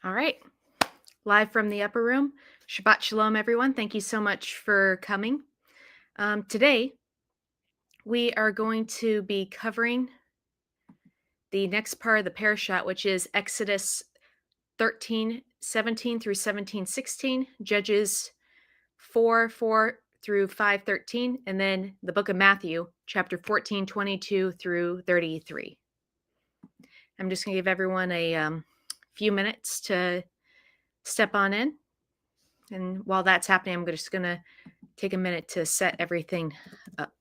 All right. Live from the upper room. Shabbat Shalom, everyone. Thank you so much for coming. Today, we are going to be covering the next part of the Parashot, which is Exodus 13:17 through 17:16, Judges 4:4 through 5:13, and then the book of Matthew, chapter 14:22 through 33. I'm just going to give everyone a few minutes to step on in. And while that's happening, I'm just going to take a minute to set everything up.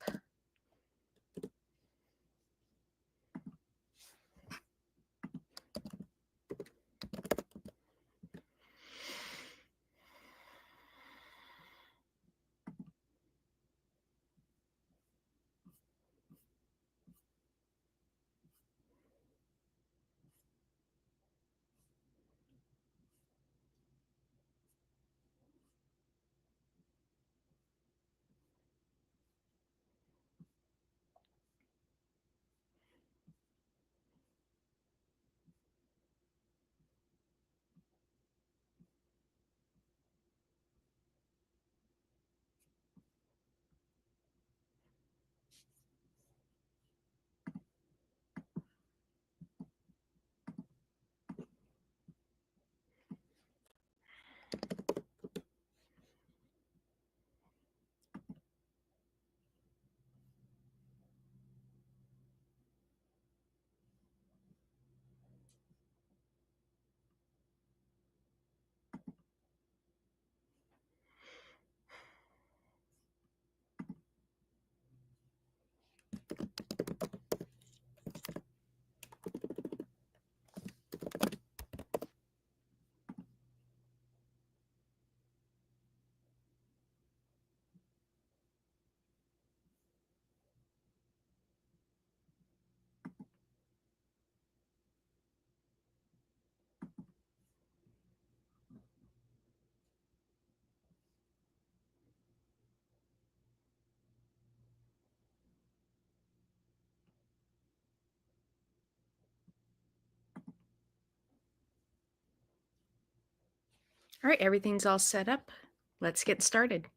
All right, everything's all set up. Let's get started.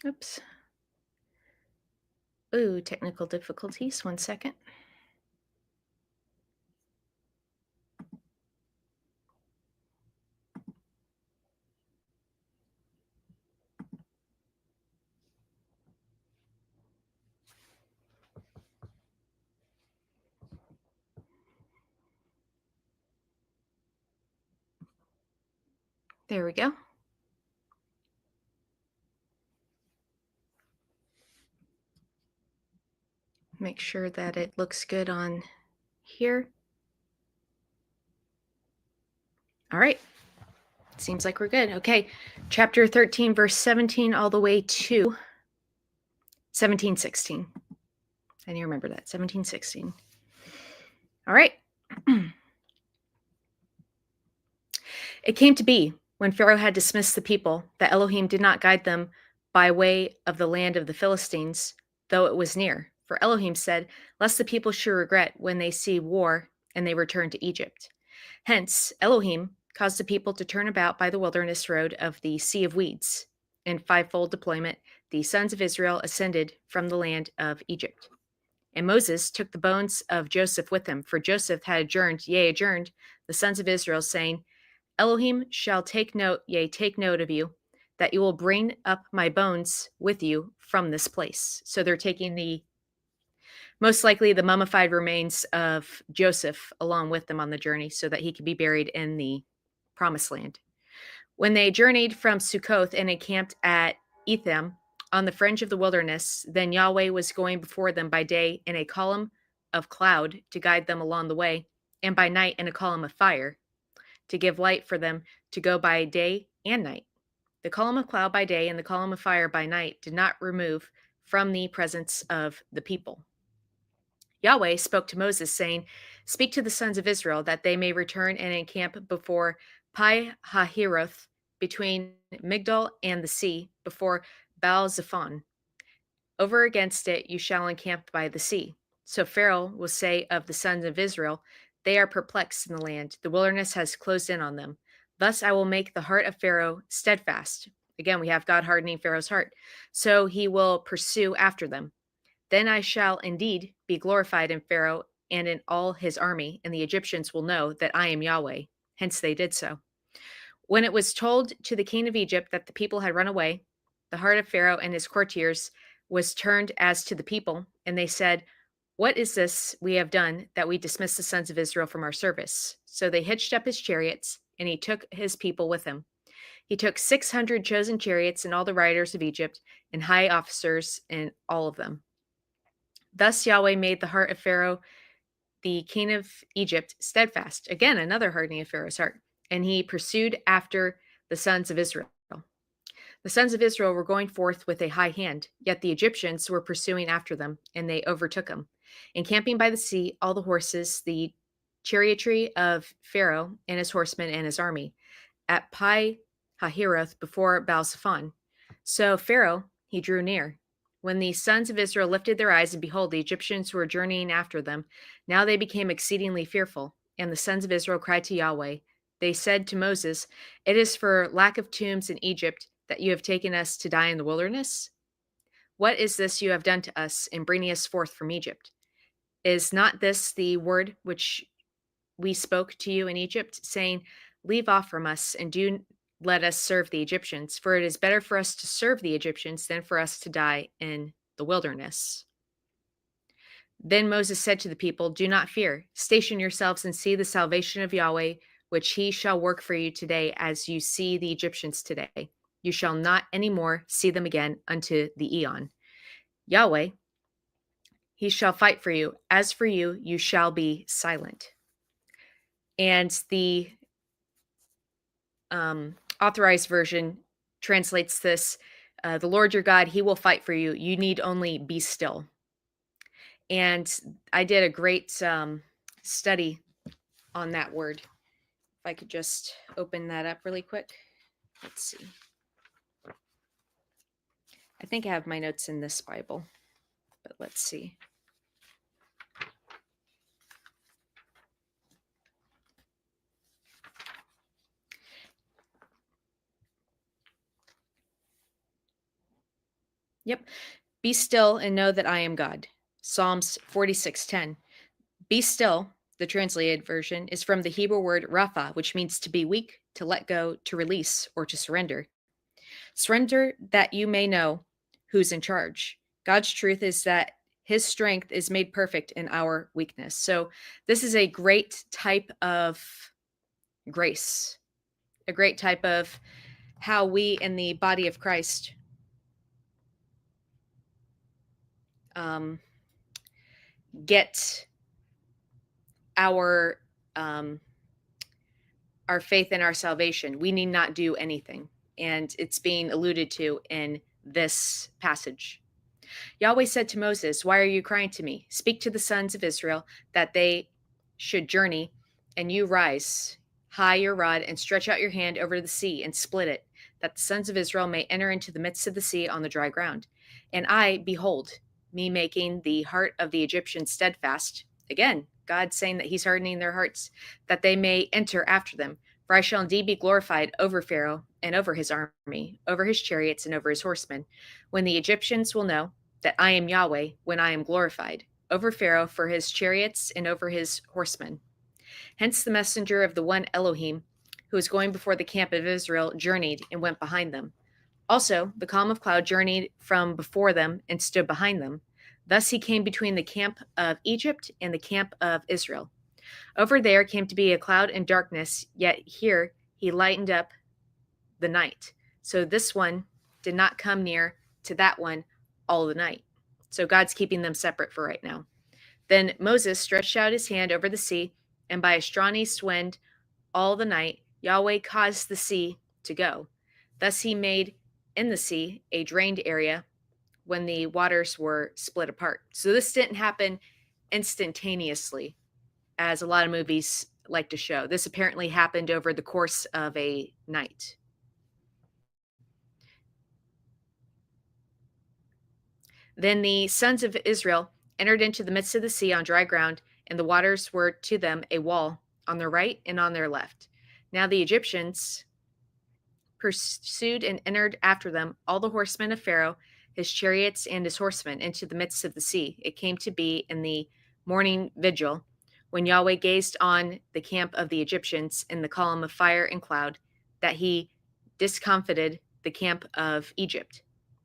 Oops. Ooh, technical difficulties. 1 second. There we go. Make sure that it looks good on here. All right. Seems like we're good. Okay. Chapter 13, verse 17, all the way to 17:16. I need to remember that. 17:16. All right. It came to be, when Pharaoh had dismissed the people, that Elohim did not guide them by way of the land of the Philistines, though it was near. For Elohim said, lest the people should regret when they see war and they return to Egypt. Hence, Elohim caused the people to turn about by the wilderness road of the Sea of Weeds. In fivefold deployment, the sons of Israel ascended from the land of Egypt. And Moses took the bones of Joseph with him, for Joseph had adjourned the sons of Israel, saying, Elohim shall take note of you, that you will bring up my bones with you from this place. So they're taking most likely the mummified remains of Joseph along with them on the journey so that he could be buried in the promised land. When they journeyed from Sukkoth and encamped at Etham on the fringe of the wilderness, then Yahweh was going before them by day in a column of cloud to guide them along the way, and by night in a column of fire to give light for them to go by day and night. The column of cloud by day and the column of fire by night did not remove from the presence of the people. Yahweh spoke to Moses, saying, Speak to the sons of Israel, that they may return and encamp before Pi Hahiroth, between Migdol and the sea, before Baal Zephon, Over against it you shall encamp by the sea. So Pharaoh will say of the sons of Israel, they are perplexed in the land. The wilderness has closed in on them. Thus I will make the heart of Pharaoh steadfast. Again, we have God hardening Pharaoh's heart. So he will pursue after them. Then I shall indeed be glorified in Pharaoh and in all his army, and the Egyptians will know that I am Yahweh. Hence they did so. When it was told to the king of Egypt that the people had run away, the heart of Pharaoh and his courtiers was turned as to the people, and they said, "What is this we have done that we dismiss the sons of Israel from our service?" So they hitched up his chariots, and he took his people with him. He took 600 chosen chariots and all the riders of Egypt, and high officers in all of them. Thus Yahweh made the heart of Pharaoh, the king of Egypt, steadfast. Again, another hardening of Pharaoh's heart. And he pursued after the sons of Israel. The sons of Israel were going forth with a high hand, yet the Egyptians were pursuing after them, and they overtook them. Encamping by the sea, all the horses, the chariotry of Pharaoh and his horsemen and his army, at Pi Hahiroth before Baal-Zephon. So Pharaoh, he drew near. When the sons of Israel lifted their eyes, and behold, the Egyptians were journeying after them, now they became exceedingly fearful. And the sons of Israel cried to Yahweh. They said to Moses, "It is for lack of tombs in Egypt that you have taken us to die in the wilderness? What is this you have done to us in bringing us forth from Egypt? Is not this the word which we spoke to you in Egypt, saying, 'Leave off from us, and do let us serve the Egyptians, for it is better for us to serve the Egyptians than for us to die in the wilderness?'" Then Moses said to the people, "Do not fear. Station yourselves and see the salvation of Yahweh, which he shall work for you today as you see the Egyptians today. You shall not any more see them again unto the eon. Yahweh, he shall fight for you. As for you, you shall be silent." And the authorized version translates this, "The Lord your God, he will fight for you. You need only be still." And I did a great study on that word. If I could just open that up really quick. Let's see. I think I have my notes in this Bible, but let's see. Yep. "Be still and know that I am God." Psalms 46:10. "Be still," the translated version, is from the Hebrew word rapha, which means to be weak, to let go, to release, or to surrender. Surrender that you may know who's in charge. God's truth is that his strength is made perfect in our weakness. So this is a great type of grace, a great type of how we in the body of Christ get our um, our faith and our salvation. We need not do anything, and it's being alluded to in this passage. Yahweh said to Moses, "Why are you crying to me? Speak to the sons of Israel that they should journey, and you rise, high your rod, and stretch out your hand over the sea and split it, that the sons of Israel may enter into the midst of the sea on the dry ground. And I, behold, me making the heart of the Egyptians steadfast." Again, God saying that he's hardening their hearts, "that they may enter after them. For I shall indeed be glorified over Pharaoh and over his army, over his chariots and over his horsemen, when the Egyptians will know that I am Yahweh when I am glorified, over Pharaoh for his chariots and over his horsemen." Hence the messenger of the one Elohim, who was going before the camp of Israel, journeyed and went behind them. Also, the column of cloud journeyed from before them and stood behind them. Thus he came between the camp of Egypt and the camp of Israel. Over there came to be a cloud and darkness, yet here he lightened up the night. So this one did not come near to that one all the night. So God's keeping them separate for right now. Then Moses stretched out his hand over the sea, and by a strong east wind all the night Yahweh caused the sea to go. Thus he made in the sea a drained area when the waters were split apart. So this didn't happen instantaneously, as a lot of movies like to show. This apparently happened over the course of a night. Then the sons of Israel entered into the midst of the sea on dry ground, and the waters were to them a wall on their right and on their left. Now the Egyptians pursued and entered after them all the horsemen of Pharaoh, his chariots, and his horsemen into the midst of the sea. It came to be in the morning vigil, when Yahweh gazed on the camp of the Egyptians in the column of fire and cloud, that he discomfited the camp of Egypt.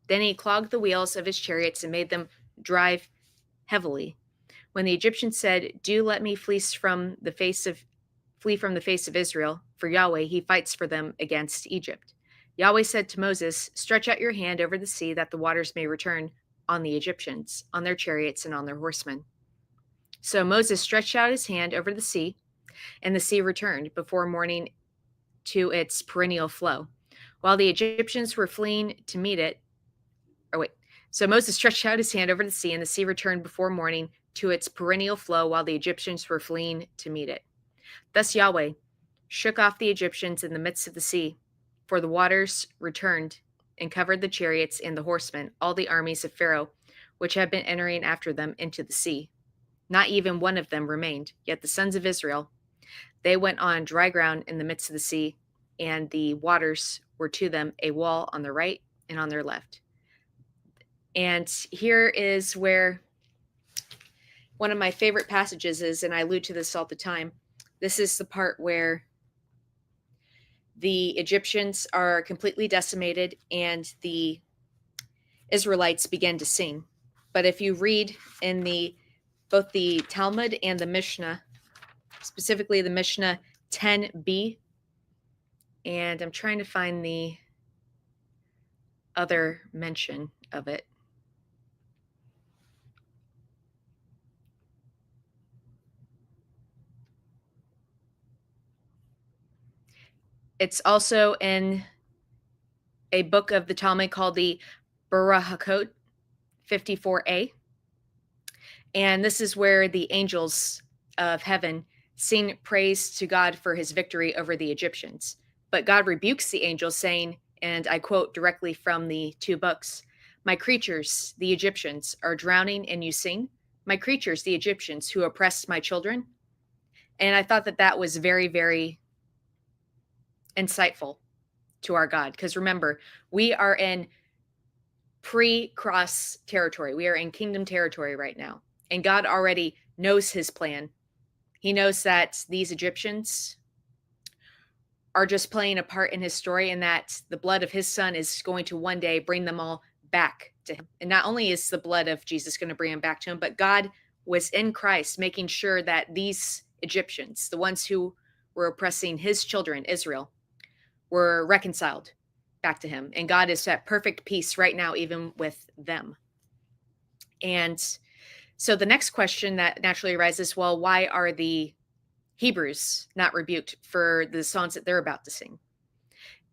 Then he clogged the wheels of his chariots and made them drive heavily. When the Egyptians said, "Do let me flee from the face of Israel, for Yahweh, he fights for them against Egypt." Yahweh said to Moses, "Stretch out your hand over the sea, that the waters may return on the Egyptians, on their chariots, and on their horsemen." So Moses stretched out his hand over the sea, and the sea returned before morning to its perennial flow. While the Egyptians were fleeing to meet it, or wait, so Moses stretched out his hand over the sea, and the sea returned before morning to its perennial flow while the Egyptians were fleeing to meet it. Thus Yahweh shook off the Egyptians in the midst of the sea, for the waters returned and covered the chariots and the horsemen, all the armies of Pharaoh, which had been entering after them into the sea. Not even one of them remained. Yet the sons of Israel, they went on dry ground in the midst of the sea, and the waters were to them a wall on their right and on their left. And here is where one of my favorite passages is, and I allude to this all the time. This is the part where the Egyptians are completely decimated and the Israelites begin to sing. But if you read in both the Talmud and the Mishnah, specifically the Mishnah 10b, and I'm trying to find the other mention of it. It's also in a book of the Talmud called the Barachot 54a. And this is where the angels of heaven sing praise to God for his victory over the Egyptians. But God rebukes the angels, saying, and I quote directly from the two books, "My creatures, the Egyptians, are drowning and you sing. My creatures, the Egyptians, who oppressed my children." And I thought that that was very, very insightful to our God. Because remember, we are in pre-cross territory. We are in kingdom territory right now. And God already knows his plan. He knows that these Egyptians are just playing a part in his story, and that the blood of his son is going to one day bring them all back to him. And not only is the blood of Jesus going to bring them back to him, but God was in Christ making sure that these Egyptians, the ones who were oppressing his children, Israel, were reconciled back to him. And God is at perfect peace right now, even with them. And so the next question that naturally arises, well, why are the Hebrews not rebuked for the songs that they're about to sing?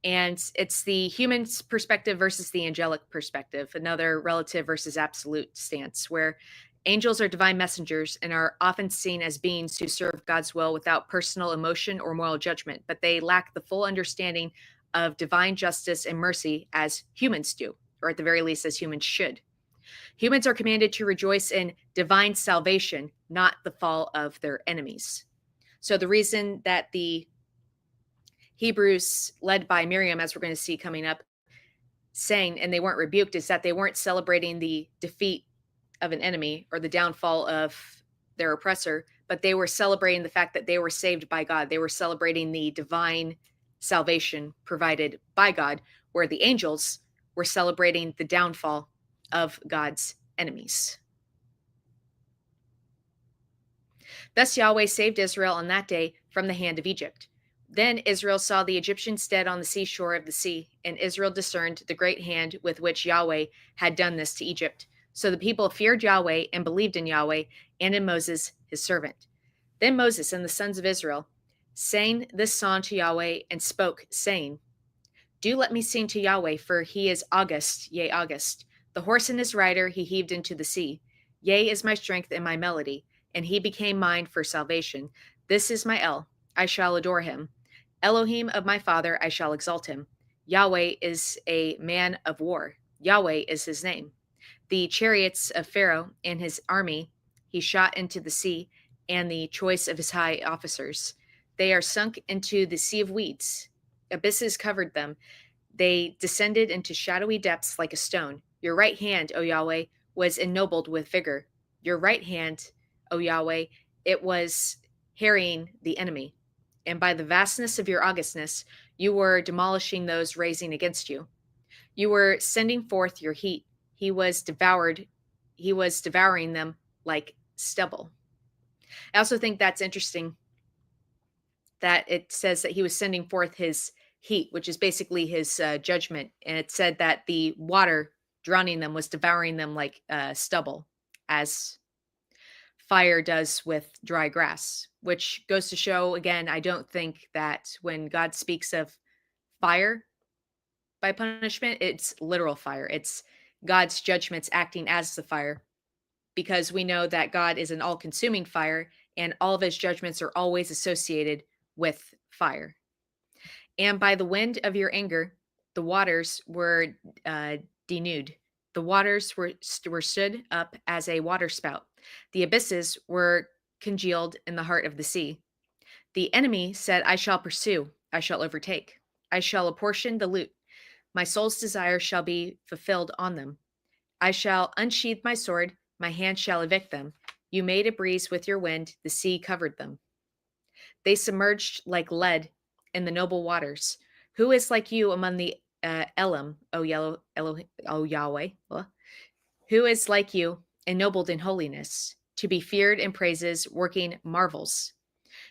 And it's the human perspective versus the angelic perspective, another relative versus absolute stance, where angels are divine messengers and are often seen as beings who serve God's will without personal emotion or moral judgment, but they lack the full understanding of divine justice and mercy as humans do, or at the very least, as humans should. Humans are commanded to rejoice in divine salvation, not the fall of their enemies. So the reason that the Hebrews, led by Miriam, as we're going to see coming up, sang and they weren't rebuked is that they weren't celebrating the defeat of an enemy or the downfall of their oppressor, but they were celebrating the fact that they were saved by God. They were celebrating the divine salvation provided by God, where the angels were celebrating the downfall of God's enemies. Thus Yahweh saved Israel on that day from the hand of Egypt. Then Israel saw the Egyptians dead on the seashore of the sea, and Israel discerned the great hand with which Yahweh had done this to Egypt. So the people feared Yahweh and believed in Yahweh and in Moses, his servant. Then Moses and the sons of Israel sang this song to Yahweh and spoke, saying, "Do let me sing to Yahweh, for he is august, yea, august. The horse and his rider he heaved into the sea. Yea is my strength and my melody, and he became mine for salvation. This is my El, I shall adore him. Elohim of my father, I shall exalt him. Yahweh is a man of war. Yahweh is his name. The chariots of Pharaoh and his army he shot into the sea, and the choice of his high officers. They are sunk into the sea of weeds. Abysses covered them. They descended into shadowy depths like a stone. Your right hand, O Yahweh, was ennobled with vigor. Your right hand, O Yahweh, it was harrying the enemy. And by the vastness of your augustness, you were demolishing those raising against you. You were sending forth your heat. He was devoured. He was devouring them like stubble. I also think that's interesting that it says that he was sending forth his heat, which is basically his judgment. And it said that the water drowning them was devouring them like stubble, as fire does with dry grass, which goes to show, again, I don't think that when God speaks of fire by punishment, it's literal fire. It's God's judgments acting as the fire, because we know that God is an all consuming fire and all of his judgments are always associated with fire. And by the wind of your anger, the waters were denuded. The waters were stood up as a waterspout. The abysses were congealed in the heart of the sea. The enemy said, I shall pursue, I shall overtake, I shall apportion the loot. My soul's desire shall be fulfilled on them. I shall unsheathe my sword, my hand shall evict them. You made a breeze with your wind, the sea covered them. They submerged like lead in the noble waters. Who is like you among the Elam, O Yahweh? Who is like you, ennobled in holiness, to be feared in praises, working marvels?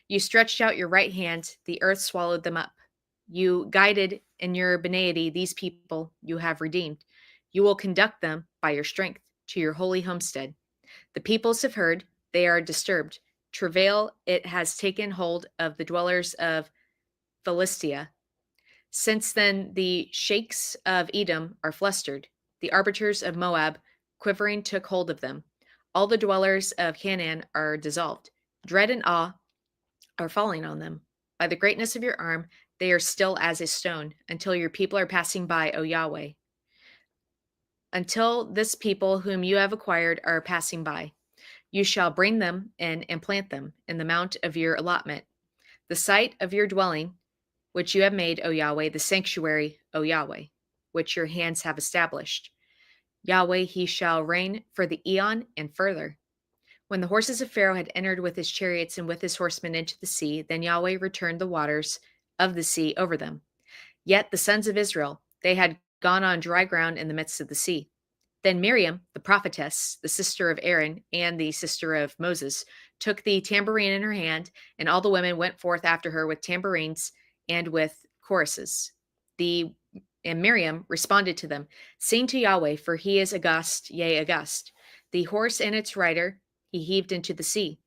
You stretched out your right hand, the earth swallowed them up. You guided in your benignity these people you have redeemed. You will conduct them by your strength to your holy homestead. The peoples have heard, they are disturbed. Travail it has taken hold of the dwellers of Philistia. Since then, the sheikhs of Edom are flustered. The arbiters of Moab, quivering, took hold of them. All the dwellers of Canaan are dissolved. Dread and awe are falling on them. By the greatness of your arm, they are still as a stone, until your people are passing by, O Yahweh. Until this people whom you have acquired are passing by. You shall bring them in and plant them in the mount of your allotment, the site of your dwelling, which you have made, O Yahweh, the sanctuary, O Yahweh, which your hands have established. Yahweh, he shall reign for the eon and further. When the horses of Pharaoh had entered with his chariots and with his horsemen into the sea, then Yahweh returned the waters of the sea over them. Yet the sons of Israel, they had gone on dry ground in the midst of the sea. Then Miriam, the prophetess, the sister of Aaron and the sister of Moses, took the tambourine in her hand, and all the women went forth after her with tambourines and with choruses. And Miriam responded to them, sing to Yahweh, for he is august, yea, august. The horse and its rider he heaved into the sea.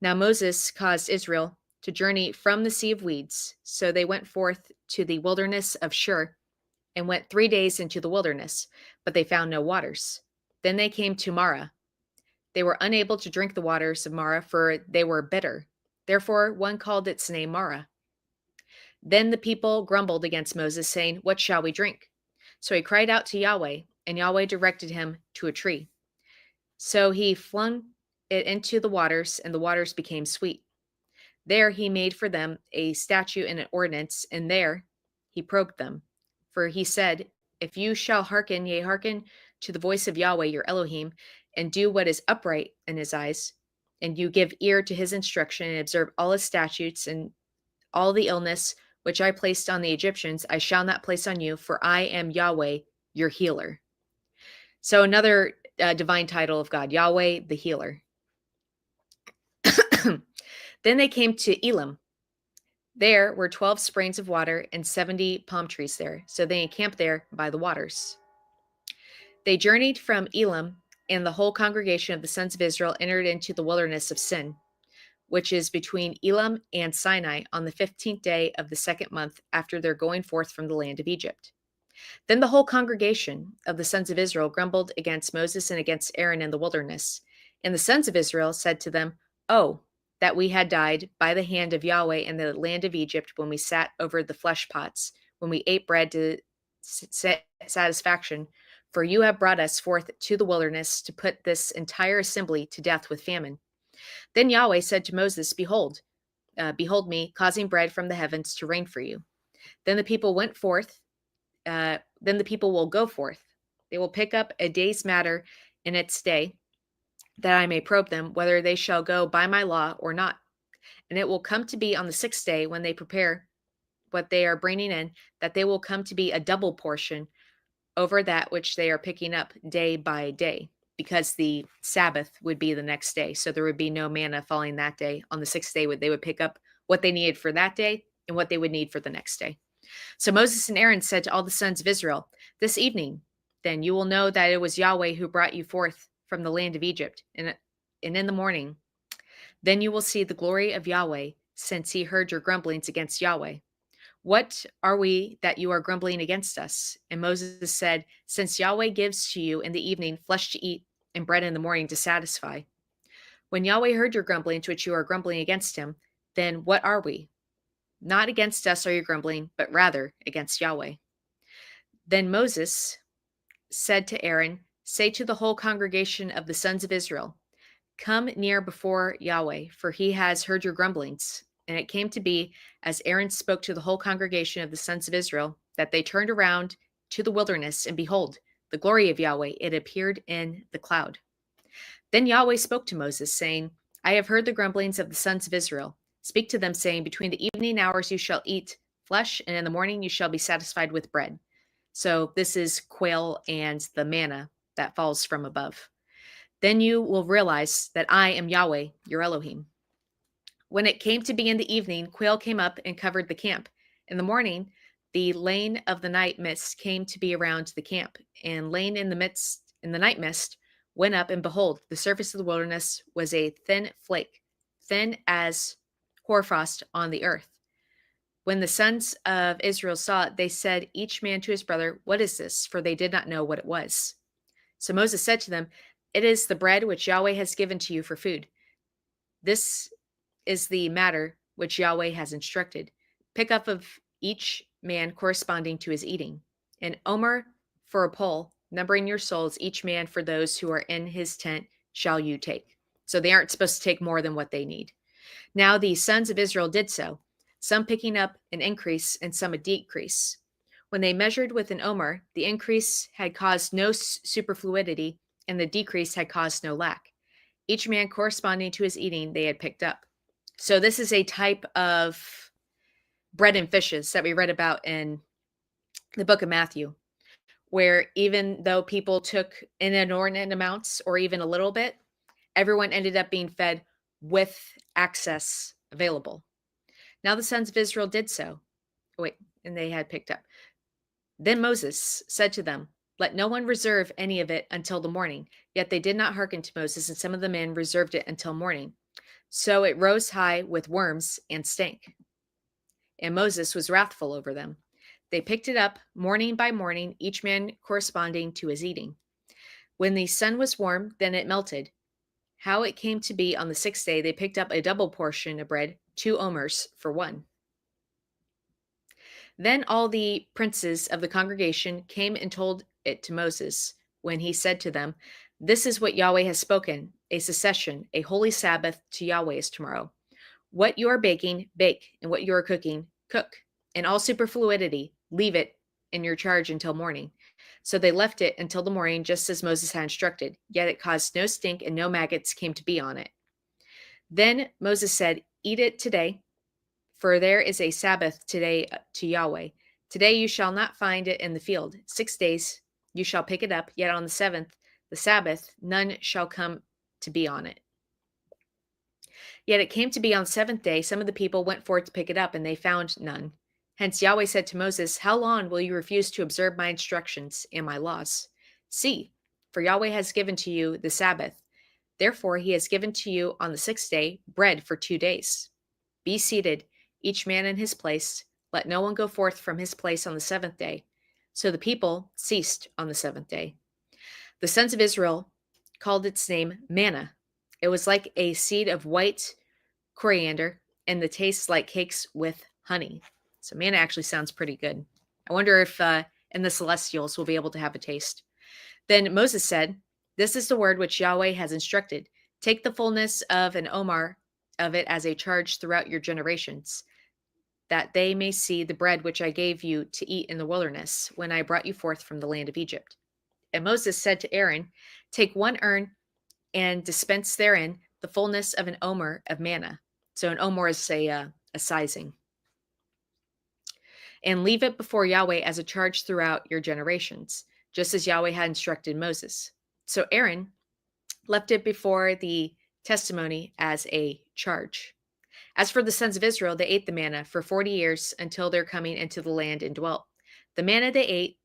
Now Moses caused Israel to journey from the sea of weeds. So they went forth to the wilderness of Shur and went 3 days into the wilderness, but they found no waters. Then they came to Marah. They were unable to drink the waters of Marah, for they were bitter. Therefore, one called its name Marah. Then the people grumbled against Moses, saying, what shall we drink? So he cried out to Yahweh, and Yahweh directed him to a tree. So he flung it into the waters, and the waters became sweet. There he made for them a statute and an ordinance, and there he probed them. For he said, if you shall hearken, yea, hearken to the voice of Yahweh your Elohim, and do what is upright in his eyes, and you give ear to his instruction, and observe all his statutes, and all the illness which I placed on the Egyptians, I shall not place on you, for I am Yahweh, your healer. So another divine title of God, Yahweh, the healer. Then they came to Elim. There were 12 springs of water and 70 palm trees there. So they encamped there by the waters. They journeyed from Elim, and the whole congregation of the sons of Israel entered into the wilderness of Sin, which is between Elim and Sinai, on the 15th day of the 2nd month after their going forth from the land of Egypt. Then the whole congregation of the sons of Israel grumbled against Moses and against Aaron in the wilderness. And the sons of Israel said to them, oh, that we had died by the hand of Yahweh in the land of Egypt, when we sat over the flesh pots, when we ate bread to satisfaction, For you have brought us forth to the wilderness to put this entire assembly to death with famine. Then Yahweh said to Moses, behold me, causing bread from the heavens to rain for you. Then the people went forth. Then the people will go forth. They will pick up a day's matter in its day, that I may probe them, whether they shall go by my law or not. And it will come to be on the 6th day, when they prepare what they are bringing in, that they will come to be a double portion over that which they are picking up day by day, because the Sabbath would be the next day. So there would be no manna falling that day. On the 6th day, they would pick up what they needed for that day and what they would need for the next day. So Moses and Aaron said to all the sons of Israel, this evening, then you will know that it was Yahweh who brought you forth from the land of Egypt. And in the morning, then you will see the glory of Yahweh, since he heard your grumblings against Yahweh. What are we that you are grumbling against us? And Moses said, since Yahweh gives to you in the evening flesh to eat and bread in the morning to satisfy. When Yahweh heard your grumblings, which you are grumbling against him, then what are we? Not against us are you grumbling, but rather against Yahweh. Then Moses said to Aaron, say to the whole congregation of the sons of Israel, come near before Yahweh, for he has heard your grumblings. And it came to be, as Aaron spoke to the whole congregation of the sons of Israel, that they turned around to the wilderness, and behold, the glory of Yahweh, it appeared in the cloud. Then Yahweh spoke to Moses, saying, I have heard the grumblings of the sons of Israel. Speak to them, saying, between the evening hours you shall eat flesh, and in the morning you shall be satisfied with bread. So this is quail and the manna that falls from above. Then you will realize that I am Yahweh, your Elohim. When it came to be in the evening, quail came up and covered the camp. In the morning, the lane of the night mist came to be around the camp, and lane in the night mist went up, and behold, the surface of the wilderness was a thin flake, thin as hoarfrost on the earth. When the sons of Israel saw it, they said, each man to his brother, what is this? For they did not know what it was. So Moses said to them, it is the bread which Yahweh has given to you for food. This is the matter which Yahweh has instructed. Pick up of each man corresponding to his eating. An omer for a pole, numbering your souls, each man for those who are in his tent shall you take. So they aren't supposed to take more than what they need. Now the sons of Israel did so, some picking up an increase and some a decrease. When they measured with an omer, the increase had caused no superfluity, and the decrease had caused no lack. Each man corresponding to his eating they had picked up. So this is a type of bread and fishes that we read about in the book of Matthew, where even though people took in inordinate amounts or even a little bit, everyone ended up being fed with access available. Now the sons of Israel did so. And they had picked up. Then Moses said to them, let no one reserve any of it until the morning. Yet they did not hearken to Moses, and some of the men reserved it until morning. So it rose high with worms and stank. And Moses was wrathful over them. They picked it up morning by morning, each man corresponding to his eating. When the sun was warm, then it melted. How it came to be on the 6th day, they picked up a double portion of bread, 2 omers for one. Then all the princes of the congregation came and told it to Moses, when he said to them, this is what Yahweh has spoken, a cessation, a holy Sabbath to Yahweh is tomorrow. What you are baking, bake, and what you are cooking, cook. And all superfluity, leave it in your charge until morning. So they left it until the morning, just as Moses had instructed, yet it caused no stink, and no maggots came to be on it. Then Moses said, eat it today, for there is a Sabbath today to Yahweh. Today you shall not find it in the field. 6 days you shall pick it up, yet on the 7th, the Sabbath, none shall come to be on it. Yet it came to be on the 7th day, some of the people went forth to pick it up, and they found none. Hence Yahweh said to Moses, how long will you refuse to observe my instructions and my laws? See, for Yahweh has given to you the Sabbath. Therefore he has given to you on the 6th day bread for 2 days. Be seated, each man in his place. Let no one go forth from his place on the 7th day. So the people ceased on the 7th day. The sons of Israel called its name manna. It was like a seed of white coriander, and the taste like cakes with honey. So manna actually sounds pretty good. I wonder if in the celestials we'll be able to have a taste. Then Moses said, "This is the word which Yahweh has instructed. Take the fullness of an omer of it as a charge throughout your generations, that they may see the bread which I gave you to eat in the wilderness when I brought you forth from the land of Egypt." And Moses said to Aaron, "Take one urn and dispense therein the fullness of an omer of manna." So an omer is a sizing. "And leave it before Yahweh as a charge throughout your generations, just as Yahweh had instructed Moses." So Aaron left it before the testimony as a charge. As for the sons of Israel, they ate the manna for 40 years until their coming into the land and dwelt. The manna they ate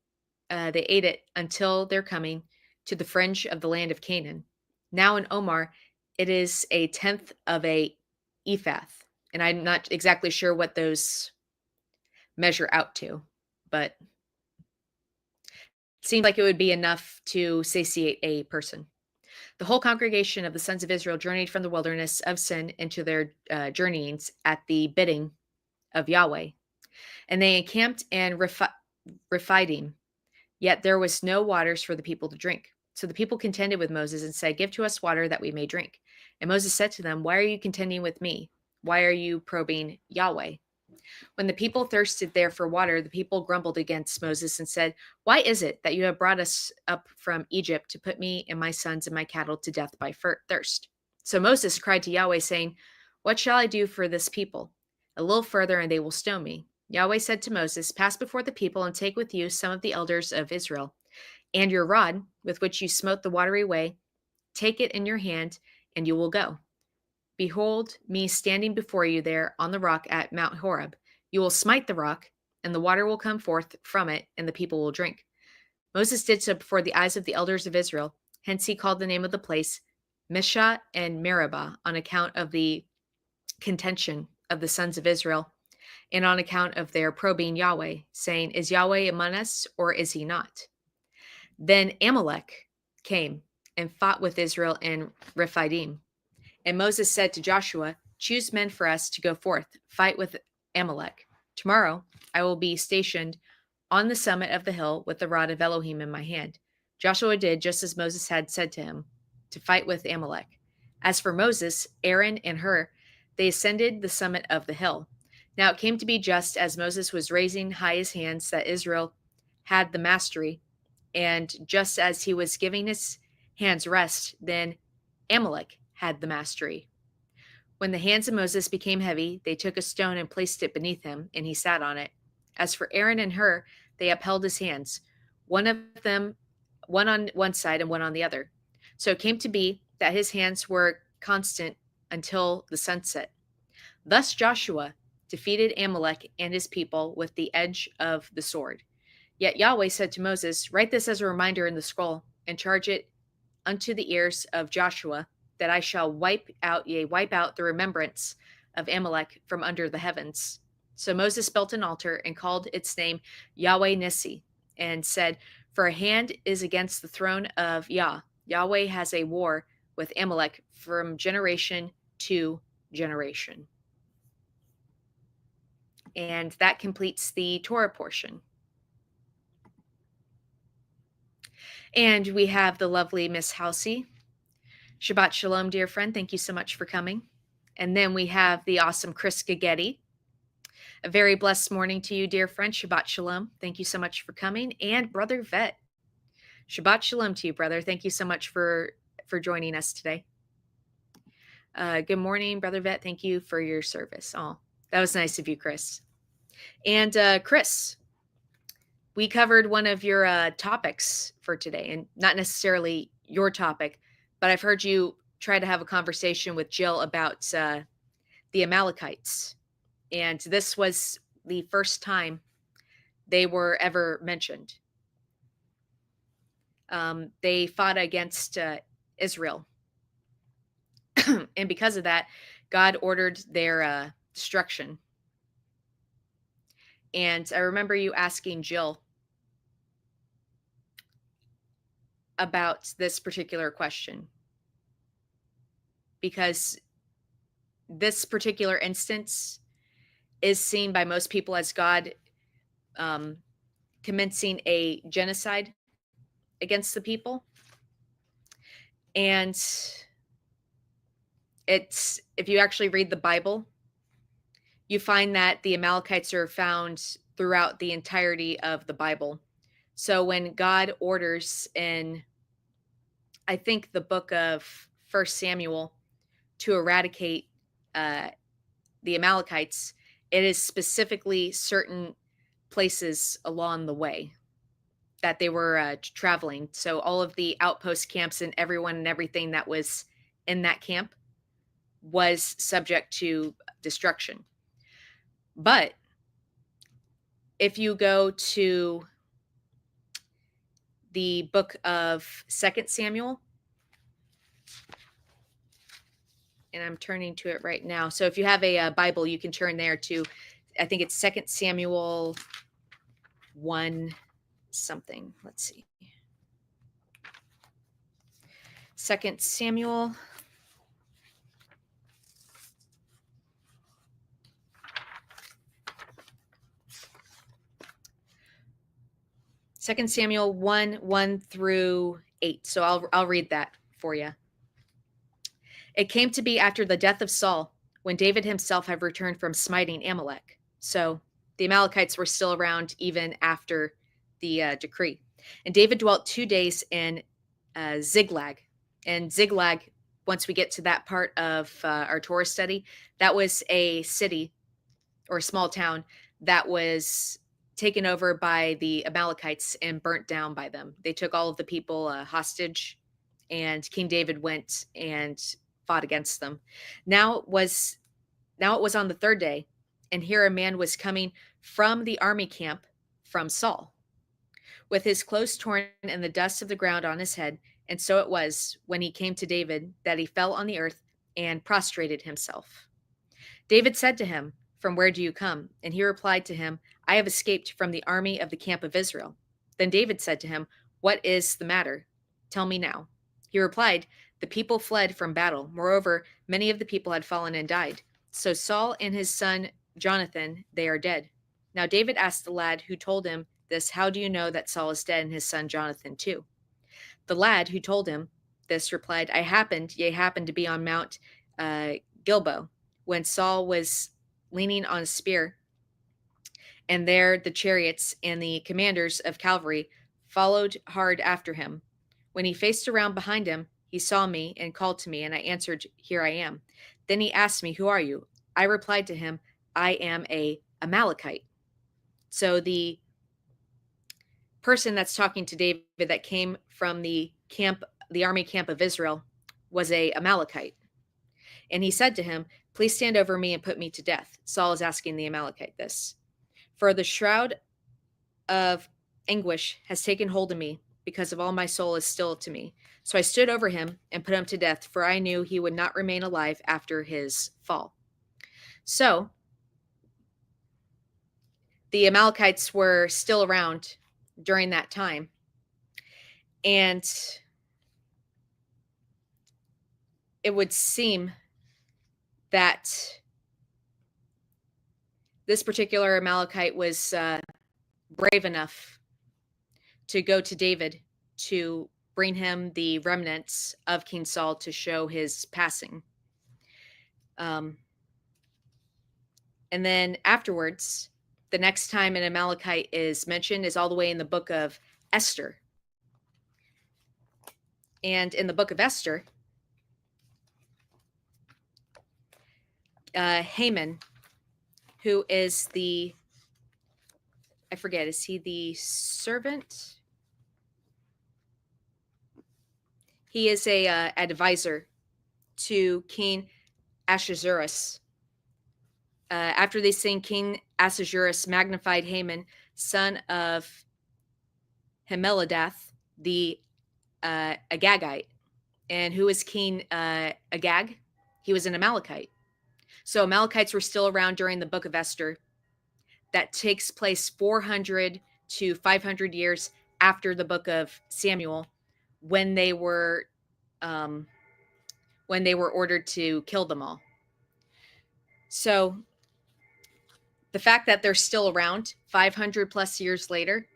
it until their coming to the fringe of the land of Canaan. Now in Omar, it is a tenth of a ephah. And I'm not exactly sure what those measure out to, but it seemed like it would be enough to satiate a person. The whole congregation of the sons of Israel journeyed from the wilderness of Sin into their journeyings at the bidding of Yahweh. And they encamped in Rephidim, yet there was no waters for the people to drink. So the people contended with Moses and said, "Give to us water that we may drink." And Moses said to them, "Why are you contending with me? Why are you probing Yahweh?" When the people thirsted there for water, the people grumbled against Moses and said, "Why is it that you have brought us up from Egypt to put me and my sons and my cattle to death by thirst?" So Moses cried to Yahweh, saying, "What shall I do for this people? A little further, and they will stone me." Yahweh said to Moses, "Pass before the people and take with you some of the elders of Israel, and your rod with which you smote the watery way, take it in your hand, and you will go. Behold me standing before you there on the rock at Mount Horeb. You will smite the rock, and the water will come forth from it, and the people will drink." Moses did so before the eyes of the elders of Israel. Hence he called the name of the place Mishah and Meribah, on account of the contention of the sons of Israel, and on account of their probing Yahweh, saying, "Is Yahweh among us, or is he not?" Then Amalek came and fought with Israel in Rephidim. And Moses said to Joshua, "Choose men for us to go forth, fight with Amalek. Tomorrow I will be stationed on the summit of the hill with the rod of Elohim in my hand." Joshua did just as Moses had said to him, to fight with Amalek. As for Moses, Aaron, and Hur, they ascended the summit of the hill. Now it came to be just as Moses was raising high his hands that Israel had the mastery, and just as he was giving his hands rest, then Amalek had the mastery. When the hands of Moses became heavy, they took a stone and placed it beneath him, and he sat on it. As for Aaron and Hur, they upheld his hands, one of them, one on one side and one on the other. So it came to be that his hands were constant until the sunset. Thus Joshua defeated Amalek and his people with the edge of the sword. Yet Yahweh said to Moses, "Write this as a reminder in the scroll, and charge it unto the ears of Joshua, that I shall wipe out the remembrance of Amalek from under the heavens." So Moses built an altar and called its name Yahweh Nissi, and said, "For a hand is against the throne of Yah. Yahweh has a war with Amalek from generation to generation." And that completes the Torah portion. And we have the lovely Miss Housey. Shabbat Shalom, dear friend. Thank you so much for coming. And then we have the awesome Chris Gagetti. A very blessed morning to you, dear friend. Shabbat Shalom. Thank you so much for coming. And Brother Vet. Shabbat Shalom to you, brother. Thank you so much for joining us today. Good morning, Brother Vet. Thank you for your service. Oh, that was nice of you, Chris. And Chris, we covered one of your topics for today, and not necessarily your topic, but I've heard you try to have a conversation with Jill about the Amalekites. And this was the first time they were ever mentioned. They fought against Israel. And because of that, God ordered their destruction. And I remember you asking Jill about this particular question, because this particular instance is seen by most people as God commencing a genocide against the people. And if you actually read the Bible, you find that the Amalekites are found throughout the entirety of the Bible. So when God orders in, I think, the book of 1 Samuel to eradicate the Amalekites, it is specifically certain places along the way that they were traveling. So all of the outpost camps and everyone and everything that was in that camp was subject to destruction. But if you go to the book of 2 Samuel, and I'm turning to it right now. So if you have a Bible, you can turn there to, I think it's 2 Samuel 1 something. Let's see. 2 Samuel. Second Samuel 1 through 8. So I'll read that for you. It came to be after the death of Saul, when David himself had returned from smiting Amalek. So the Amalekites were still around even after the decree. And David dwelt 2 days in Ziklag. And Ziklag, once we get to that part of our Torah study, that was a city or a small town that was taken over by the Amalekites and burnt down by them. They took all of the people hostage, and King David went and fought against them. Now it was on the third day, and here a man was coming from the army camp from Saul, with his clothes torn and the dust of the ground on his head. And so it was, when he came to David, that he fell on the earth and prostrated himself. David said to him, "From where do you come?" And he replied to him, "I have escaped from the army of the camp of Israel." Then David said to him, "What is the matter? Tell me now." He replied, "The people fled from battle. Moreover, many of the people had fallen and died. So Saul and his son Jonathan, they are dead." Now David asked the lad who told him this, "How do you know that Saul is dead and his son Jonathan too?" The lad who told him this replied, "I happened to be on Mount Gilboa, when Saul was leaning on a spear, and there the chariots and the commanders of cavalry followed hard after him. When he faced around behind him, he saw me and called to me, and I answered, 'Here I am.' Then he asked me, 'Who are you?' I replied to him, 'I am a Amalekite.'" So the person that's talking to David that came from the army camp of Israel, was a Amalekite. And he said to him, "Please stand over me and put me to death." Saul is asking the Amalekite this. "For the shroud of anguish has taken hold of me, because of all my soul is still to me." So I stood over him and put him to death, for I knew he would not remain alive after his fall. So the Amalekites were still around during that time. And it would seem that this particular Amalekite was brave enough to go to David to bring him the remnants of King Saul to show his passing. And then afterwards, the next time an Amalekite is mentioned is all the way in the book of Esther. And in the book of Esther, Haman, who is I forget, is he the servant? He is a advisor to King Ahasuerus. After they sing, King Ahasuerus magnified Haman, son of Hammedatha, the Agagite. And who is King Agag? He was an Amalekite. So Amalekites were still around during the book of Esther. That takes place 400 to 500 years after the book of Samuel, when they were ordered to kill them all. So the fact that they're still around 500 plus years later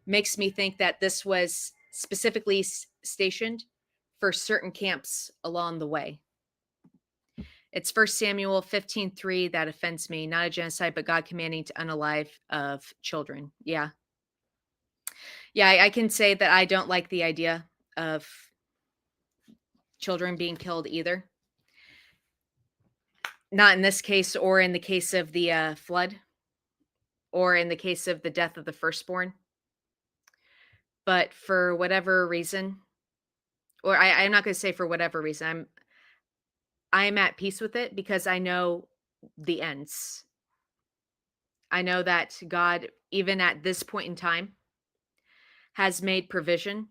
makes me think that this was specifically stationed for certain camps along the way. It's 1 Samuel 15:3 that offends me, not a genocide, but God commanding to unalive of children. Yeah. Yeah, I can say that I don't like the idea of children being killed either. Not in this case, or in the case of the flood, or in the case of the death of the firstborn. But for whatever reason, or I'm not going to say for whatever reason, I'm at peace with it because I know the ends. I know that God, even at this point in time, has made provision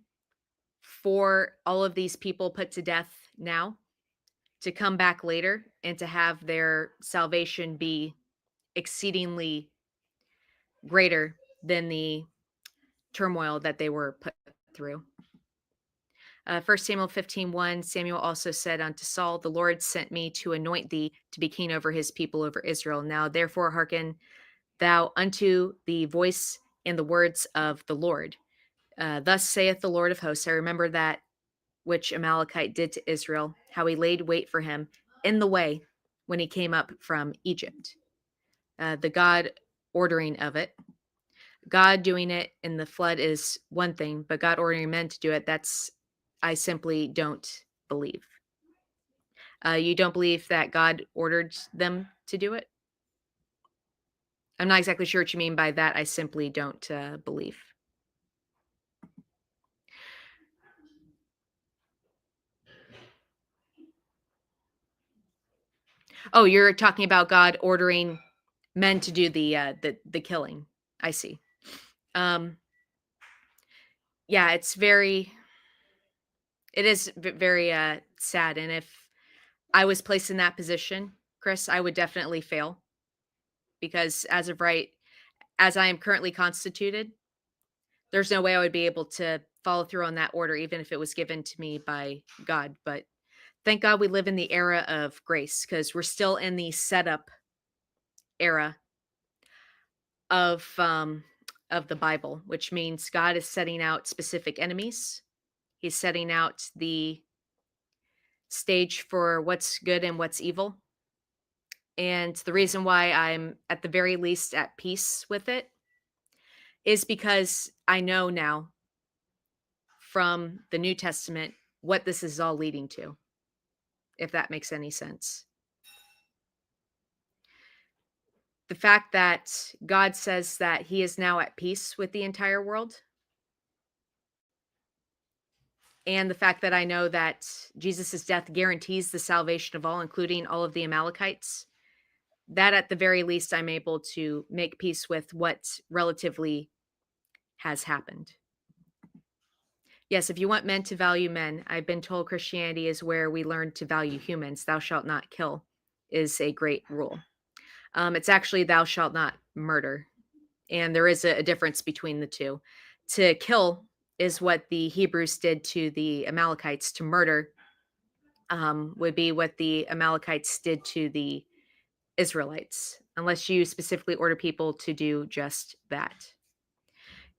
for all of these people put to death now to come back later and to have their salvation be exceedingly greater than the turmoil that they were put through. 1 Samuel 15:1, Samuel also said unto Saul, the Lord sent me to anoint thee to be king over his people, over Israel. Now therefore hearken thou unto the voice and the words of the Lord. Thus saith the Lord of hosts, I remember that which Amalekite did to Israel, how he laid wait for him in the way when he came up from Egypt. The God ordering of it. God doing it in the flood is one thing, but God ordering men to do it, I simply don't believe. You don't believe that God ordered them to do it? I'm not exactly sure what you mean by that. I simply don't believe. Oh, you're talking about God ordering men to do the killing. I see. Um, yeah, it is very sad. And if I was placed in that position, Chris, I would definitely fail because as of right, as I am currently constituted, there's no way I would be able to follow through on that order, even if it was given to me by God. But thank God we live in the era of grace because we're still in the setup era of the Bible, which means God is setting out specific enemies. He's setting out the stage for what's good and what's evil. And the reason why I'm at the very least at peace with it is because I know now from the New Testament what this is all leading to, if that makes any sense. The fact that God says that he is now at peace with the entire world, and the fact that I know that Jesus' death guarantees the salvation of all, including all of the Amalekites, that at the very least I'm able to make peace with what relatively has happened. Yes, if you want men to value men, I've been told Christianity is where we learn to value humans. Thou shalt not kill is a great rule. It's actually thou shalt not murder. And there is a difference between the two. To kill is what the Hebrews did to the Amalekites. To murder would be what the Amalekites did to the Israelites, unless you specifically order people to do just that.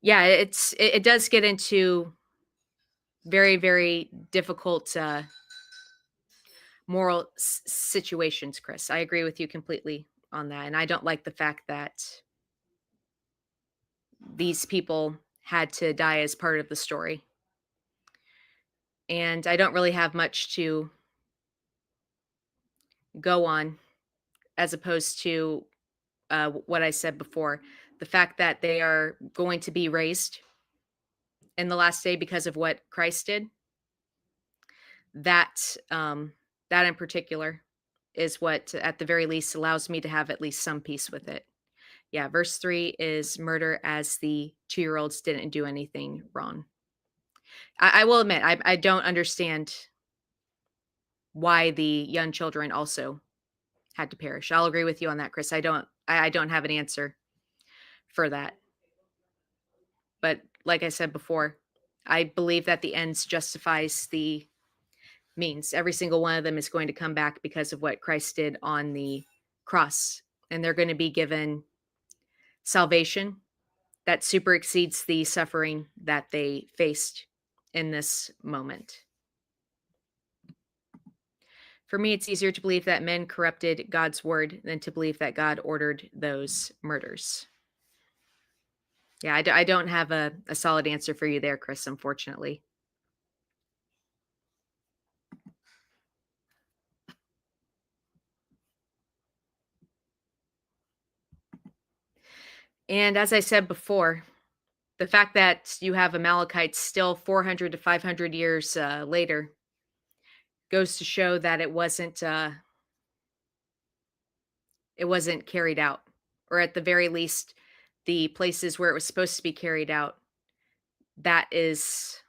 Yeah, it does get into very, very difficult moral situations, Chris. I agree with you completely on that. And I don't like the fact that these people had to die as part of the story. And I don't really have much to go on as opposed to what I said before. The fact that they are going to be raised in the last day because of what Christ did, that that in particular is what at the very least allows me to have at least some peace with it. Yeah, verse 3 is murder as the 2-year-olds didn't do anything wrong. I will admit, I don't understand why the young children also had to perish. I'll agree with you on that, Chris. I don't have an answer for that. But like I said before, I believe that the ends justifies the means. Every single one of them is going to come back because of what Christ did on the cross. And they're going to be given salvation that super exceeds the suffering that they faced in this moment. For me, it's easier to believe that men corrupted God's word than to believe that God ordered those murders. Yeah, I don't have a solid answer for you there, Chris, unfortunately. And as I said before, the fact that you have Amalekites still 400 to 500 years later goes to show that it wasn't carried out, or at the very least, the places where it was supposed to be carried out, that is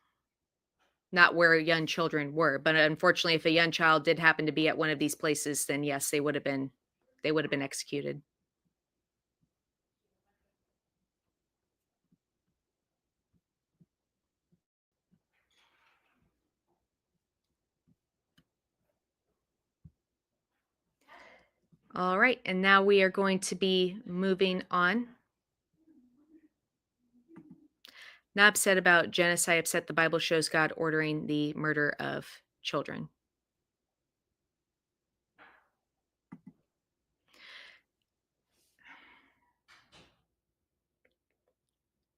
not where young children were. But unfortunately, if a young child did happen to be at one of these places, then yes, they would have been executed. All right, and now we are going to be moving on. Not upset about genocide, upset the Bible shows God ordering the murder of children.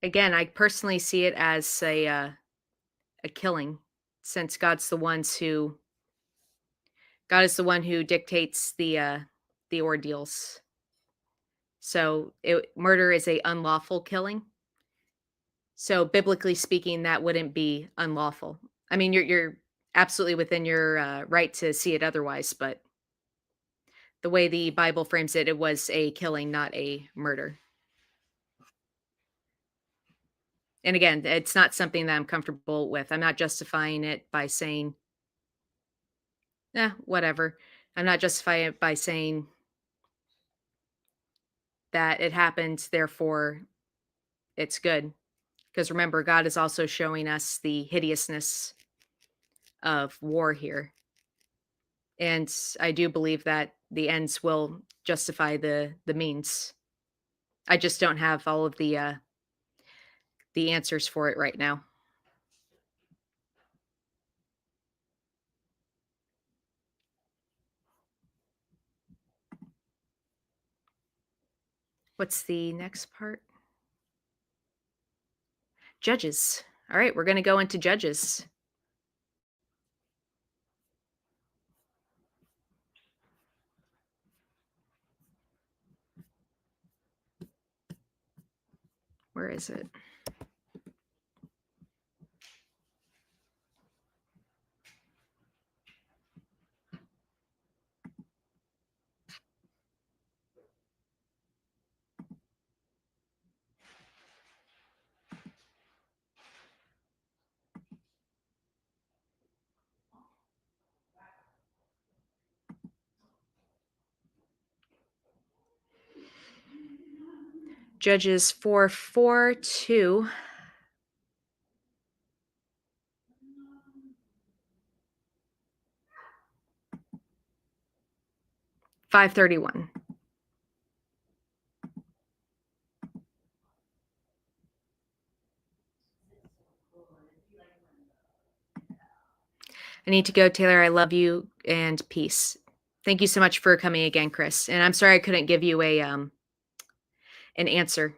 Again, I personally see it as a killing, since God is the one who dictates the ordeals. So murder is a unlawful killing. So biblically speaking, that wouldn't be unlawful. I mean, you're absolutely within your right to see it otherwise, but the way the Bible frames it, it was a killing, not a murder. And again, it's not something that I'm comfortable with. I'm not justifying it by saying, whatever. I'm not justifying it by saying that it happened, therefore it's good. Because remember, God is also showing us the hideousness of war here. And I do believe that the ends will justify the means. I just don't have all of the answers for it right now. What's the next part? Judges. All right, we're going to go into Judges. Where is it? Judges 4:4 to 5:31. I need to go, Taylor. I love you and peace. Thank you so much for coming again, Chris. And I'm sorry I couldn't give you an answer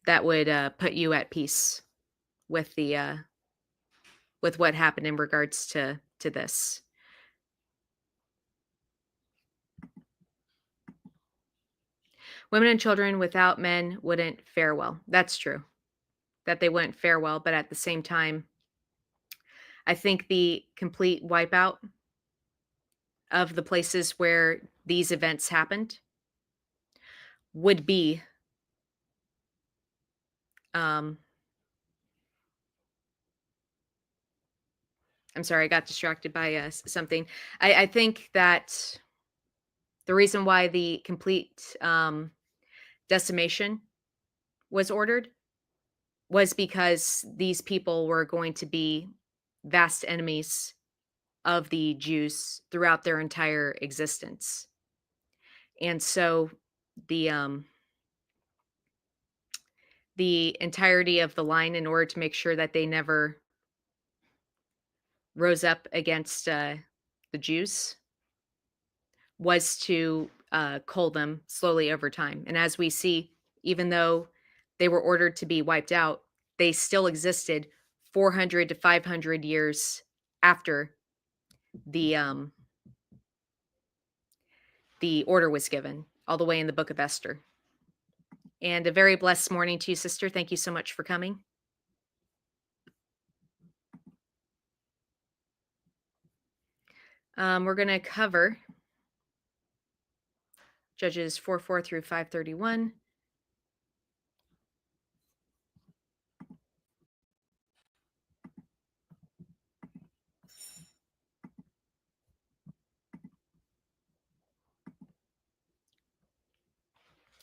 that would put you at peace with the with what happened in regards to this. Women and children without men wouldn't fare well. That's true. That they wouldn't fare well, but at the same time, I think the complete wipeout of the places where these events happened would be um I'm sorry, I got distracted by something. I think that the reason why the complete decimation was ordered was because these people were going to be vast enemies of the Jews throughout their entire existence. And so the um the entirety of the line, in order to make sure that they never rose up against the Jews was to cull them slowly over time. And as we see, even though they were ordered to be wiped out, they still existed 400 to 500 years after the um, the order was given, all the way in the book of Esther. And a very blessed morning to you, sister. Thank you so much for coming. We're going to cover Judges 4:4 through 5:31.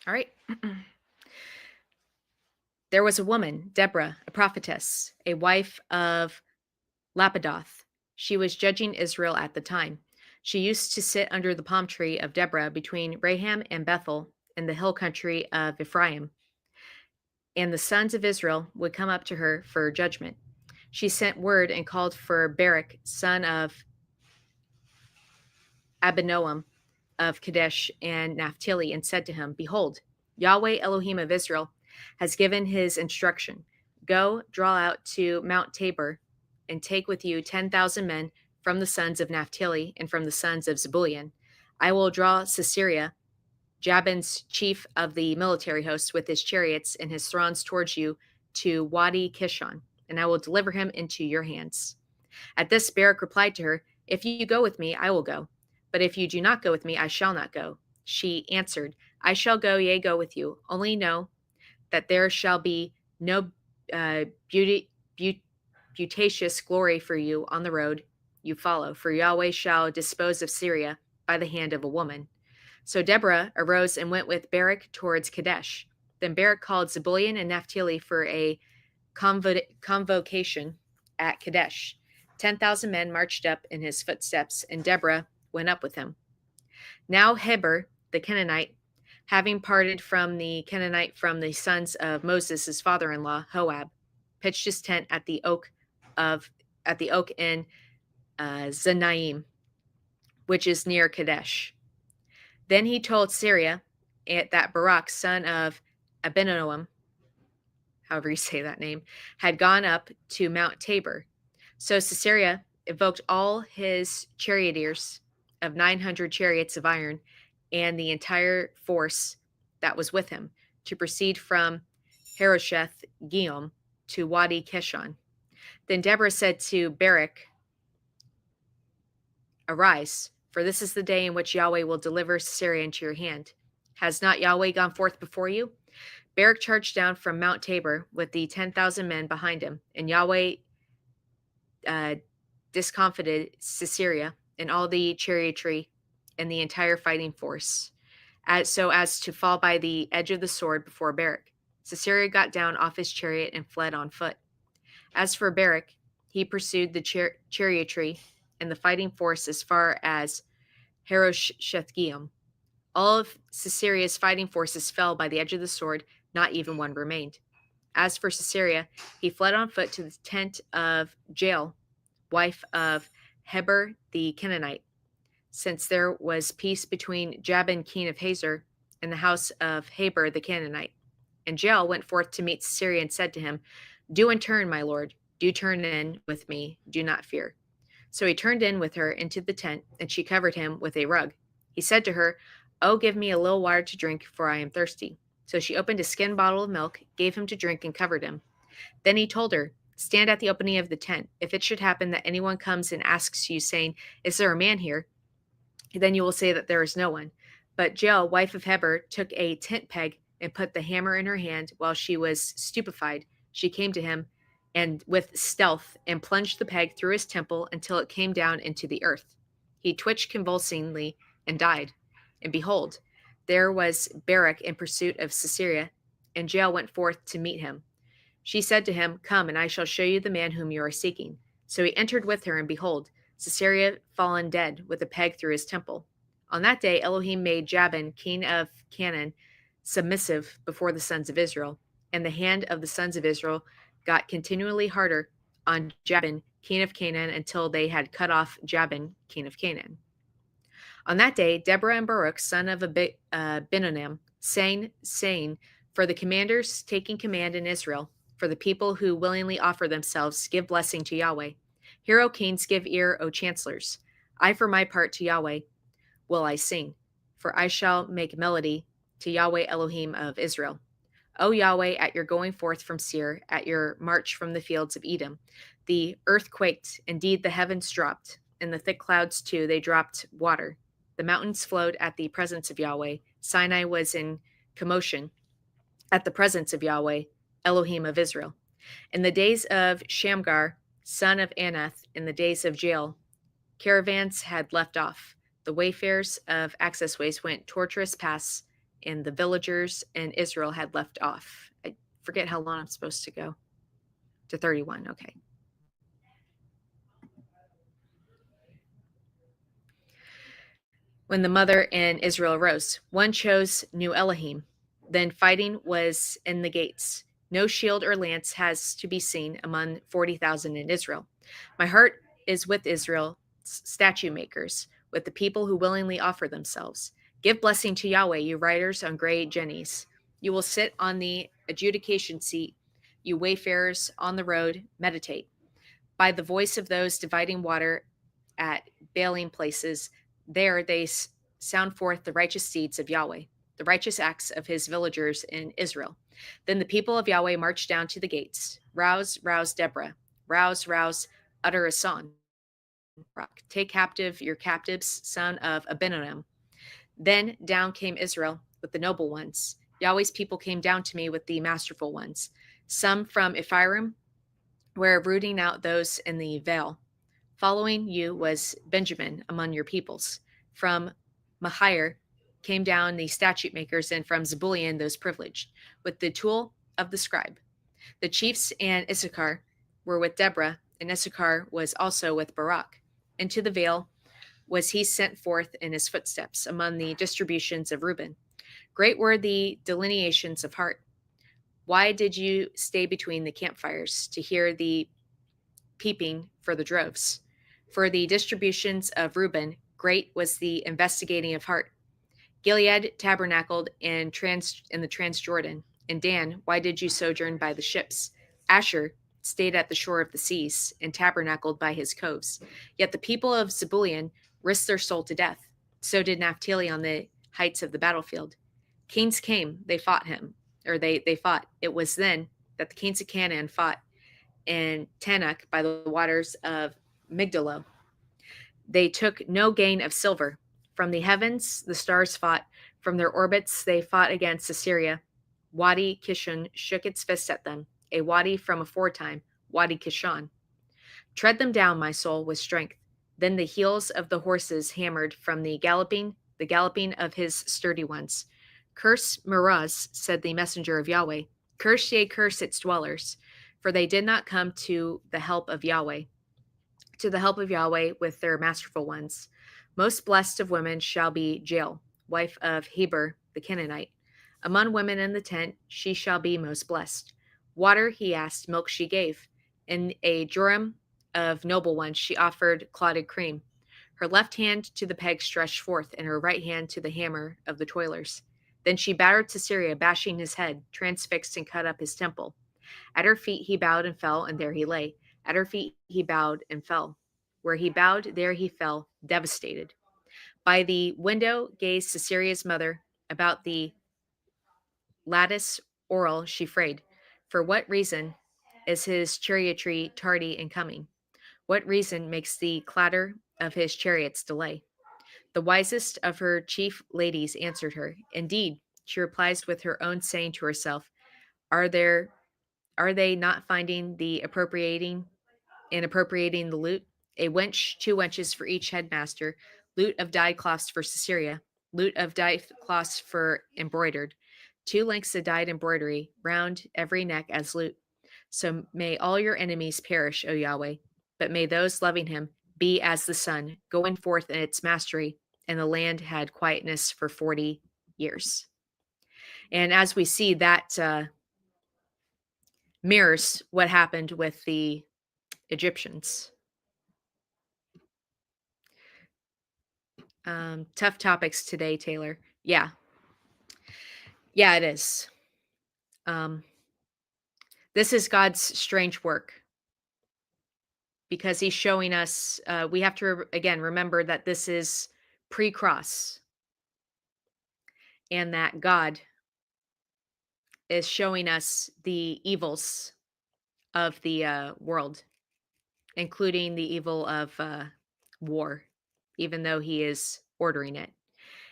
All right. There was a woman, Deborah, a prophetess, a wife of Lapidoth. She was judging Israel at the time. She used to sit under the palm tree of Deborah between Raham and Bethel in the hill country of Ephraim, and the sons of Israel would come up to her for judgment. She sent word and called for Barak, son of Abinoam of Kadesh and Naphtali, and said to him, Behold, Yahweh Elohim of Israel has given his instruction. Go, draw out to Mount Tabor, and take with you 10,000 men from the sons of Naphtali and from the sons of Zebulun. I will draw Sisera, Jabin's chief of the military host, with his chariots and his thrones towards you to Wadi Kishon, and I will deliver him into your hands. At this, Barak replied to her, If you go with me, I will go. But if you do not go with me, I shall not go. She answered, I shall go, yea, go with you. Only know that there shall be no beauteous glory for you on the road you follow, for Yahweh shall dispose of Syria by the hand of a woman. So Deborah arose and went with Barak towards Kadesh. Then Barak called Zebulun and Naphtali for a convocation at Kadesh. 10,000 men marched up in his footsteps, and Deborah went up with him. Now Heber, the Canaanite, having parted from the Canaanite from the sons of Moses, his father-in-law, Hoab, pitched his tent at the oak in Zanaim, which is near Kadesh. Then he told Syria that Barak, son of Abinoam, however you say that name, had gone up to Mount Tabor. So Sisera evoked all his charioteers of 900 chariots of iron and the entire force that was with him to proceed from Harosheth Giom to Wadi Kishon. Then Deborah said to Barak, Arise, for this is the day in which Yahweh will deliver Sisera into your hand. Has not Yahweh gone forth before you? Barak charged down from Mount Tabor with the 10,000 men behind him, and Yahweh discomfited Sisera and all the chariotry and the entire fighting force, so as to fall by the edge of the sword before Barak. Sisera got down off his chariot and fled on foot. As for Barak, he pursued the chariotry and the fighting force as far as Harosheth-Giom. All of Sisera's fighting forces fell by the edge of the sword, not even one remained. As for Sisera, he fled on foot to the tent of Jael, wife of Heber the Canaanite, since there was peace between Jabin king of Hazor and the house of Heber the Canaanite. And Jael went forth to meet Sisera and said to him, Do in turn, my lord, do turn in with me, do not fear. So he turned in with her into the tent, and she covered him with a rug. He said to her, Oh, give me a little water to drink, for I am thirsty. So she opened a skin bottle of milk, gave him to drink, and covered him. Then he told her, Stand at the opening of the tent. If it should happen that anyone comes and asks you, saying, Is there a man here? Then you will say that there is no one. But Jael, wife of Heber, took a tent peg and put the hammer in her hand while she was stupefied. She came to him and with stealth and plunged the peg through his temple until it came down into the earth. He twitched convulsively and died. And behold, there was Barak in pursuit of Sisera, and Jael went forth to meet him. She said to him, Come, and I shall show you the man whom you are seeking. So he entered with her, and behold, Sisera fallen dead with a peg through his temple. On that day Elohim made Jabin, king of Canaan, submissive before the sons of Israel, and the hand of the sons of Israel got continually harder on Jabin, king of Canaan, until they had cut off Jabin, king of Canaan. On that day, Deborah and Barak, son of Abinoam, saying, for the commanders taking command in Israel, for the people who willingly offer themselves, give blessing to Yahweh. Hear, O kings, give ear, O chancellors. I, for my part, to Yahweh will I sing, for I shall make melody to Yahweh Elohim of Israel. O Yahweh, at your going forth from Seir, at your march from the fields of Edom, the earth quaked, indeed the heavens dropped, and the thick clouds too, they dropped water. The mountains flowed at the presence of Yahweh. Sinai was in commotion at the presence of Yahweh, Elohim of Israel. In the days of Shamgar, son of Anath, in the days of Jael, caravans had left off. The wayfarers of access ways went tortuous paths, and the villagers in Israel had left off. I forget how long I'm supposed to go. To 31, okay. When the mother in Israel arose, one chose New Elohim. Then fighting was in the gates. No shield or lance has to be seen among 40,000 in Israel. My heart is with Israel's statue makers, with the people who willingly offer themselves. Give blessing to Yahweh, you riders on gray jennies. You will sit on the adjudication seat. You wayfarers on the road, meditate. By the voice of those dividing water at bailing places, there they sound forth the righteous deeds of Yahweh, the righteous acts of his villagers in Israel. Then the people of Yahweh marched down to the gates. Rouse, rouse, Deborah. Rouse, rouse, utter a song. Take captive your captives, son of Abinoam. Then down came Israel with the noble ones. Yahweh's people came down to me with the masterful ones. Some from Ephraim were rooting out those in the vale. Following you was Benjamin among your peoples. From Mahir came down the statute makers, and from Zebulun those privileged, with the tool of the scribe. The chiefs and Issachar were with Deborah, and Issachar was also with Barak. Into the vale was he sent forth in his footsteps among the distributions of Reuben. Great were the delineations of heart. Why did you stay between the campfires to hear the peeping for the droves? For the distributions of Reuben, great was the investigating of heart. Gilead tabernacled in the Transjordan. And Dan, why did you sojourn by the ships? Asher stayed at the shore of the seas and tabernacled by his coves. Yet the people of Zebulun risked their soul to death. So did Naphtali on the heights of the battlefield. Kings came, they fought him, or they fought. It was then that the kings of Canaan fought in Tanakh by the waters of Migdalo. They took no gain of silver. From the heavens, the stars fought. From their orbits, they fought against Assyria. Wadi Kishon shook its fist at them, a wadi from aforetime, Wadi Kishon. Tread them down, my soul, with strength. Then the heels of the horses hammered from the galloping of his sturdy ones. Curse Meroz, said the messenger of Yahweh. Curse, yea, curse its dwellers, for they did not come to the help of Yahweh, with their masterful ones. Most blessed of women shall be Jael, wife of Heber the Canaanite. Among women in the tent, she shall be most blessed. Water he asked, milk she gave. In a jorum of noble ones she offered clotted cream. Her left hand to the peg stretched forth, and her right hand to the hammer of the toilers. Then she battered Sisera, bashing his head, transfixed and cut up his temple. At her feet he bowed and fell, and there he lay. At her feet he bowed and fell. Where he bowed, there he fell, devastated. By the window gazed Sisera's mother. About the lattice oral she frayed. For what reason is his chariotry tardy in coming? What reason makes the clatter of his chariots delay? The wisest of her chief ladies answered her. Indeed, she replies with her own saying to herself, Are they not finding the appropriating the loot? A wench, 2 wenches for each headmaster, loot of dyed cloths for Sisera, loot of dyed cloths for embroidered, 2 lengths of dyed embroidery round every neck as loot. So may all your enemies perish, O Yahweh, but may those loving him be as the sun, going forth in its mastery, and the land had quietness for 40 years. And as we see, that mirrors what happened with the Egyptians. Tough topics today, Taylor. Yeah. Yeah, it is. Um, this is God's strange work because he's showing us, we have to, again, remember that this is pre cross and that God is showing us the evils of the world, including the evil of war, even though he is ordering it.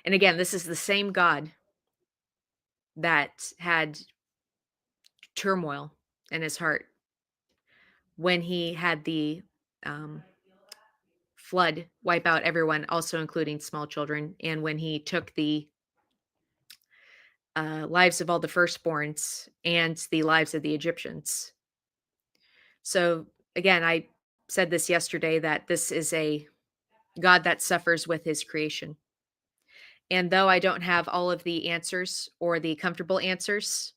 And again, this is the same God that had turmoil in his heart when he had the um, flood wipe out everyone, also including small children, and when he took the lives of all the firstborns and the lives of the Egyptians. So, again, I said this yesterday that this is a God that suffers with his creation. And though I don't have all of the answers or the comfortable answers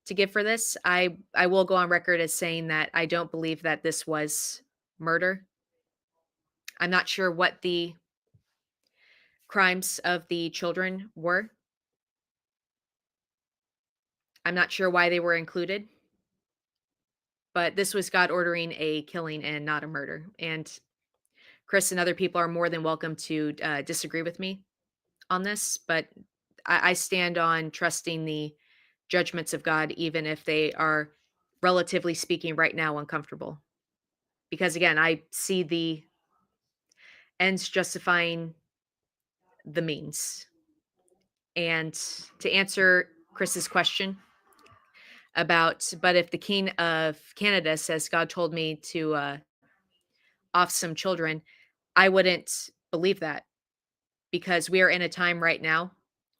to give for this, I will go on record as saying that I don't believe that this was murder. I'm not sure what the crimes of the children were. I'm not sure why they were included, but this was God ordering a killing and not a murder. And Chris and other people are more than welcome to disagree with me on this, but I stand on trusting the judgments of God, even if they are, relatively speaking, right now uncomfortable. Because again, I see the ends justifying the means. And to answer Chris's question about, but if the king of Canada says God told me to off some children, I wouldn't believe that because we are in a time right now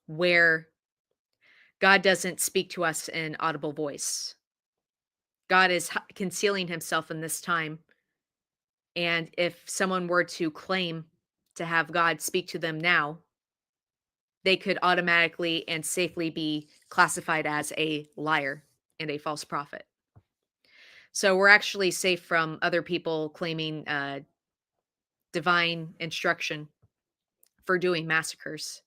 where God doesn't speak to us in audible voice. God is concealing himself in this time. And if someone were to claim to have God speak to them now, they could automatically and safely be classified as a liar and a false prophet. So we're actually safe from other people claiming divine instruction for doing massacres.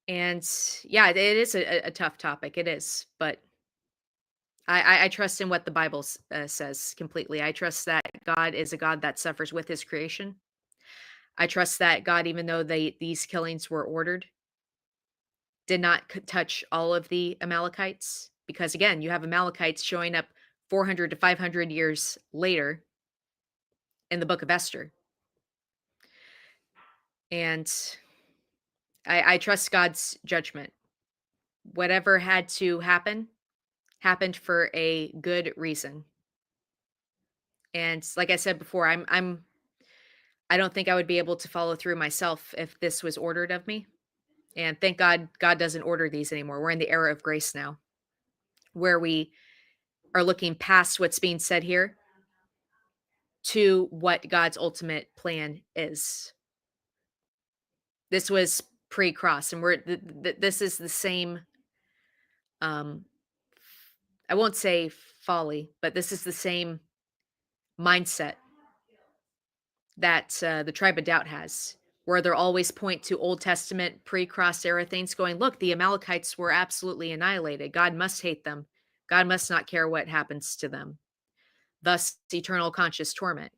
And yeah, it is a tough topic. It is, but I trust in what the Bible says completely. I trust that God is a God that suffers with His creation. I trust that God, even though these killings were ordered, did not touch all of the Amalekites, because again, you have Amalekites showing up 400 to 500 years later in the Book of Esther, and I trust God's judgment. Whatever had to happen happened for a good reason. And like I said before, I don't think I would be able to follow through myself if this was ordered of me. And thank God God doesn't order these anymore. We're in the era of grace now, where we are looking past what's being said here to what God's ultimate plan is. This was pre-cross, and this is the same. Um, I won't say folly, but this is the same mindset that the tribe of doubt has, where they'll always point to Old Testament pre-cross era things, going, "Look, the Amalekites were absolutely annihilated. God must hate them. God must not care what happens to them. Thus, eternal conscious torment."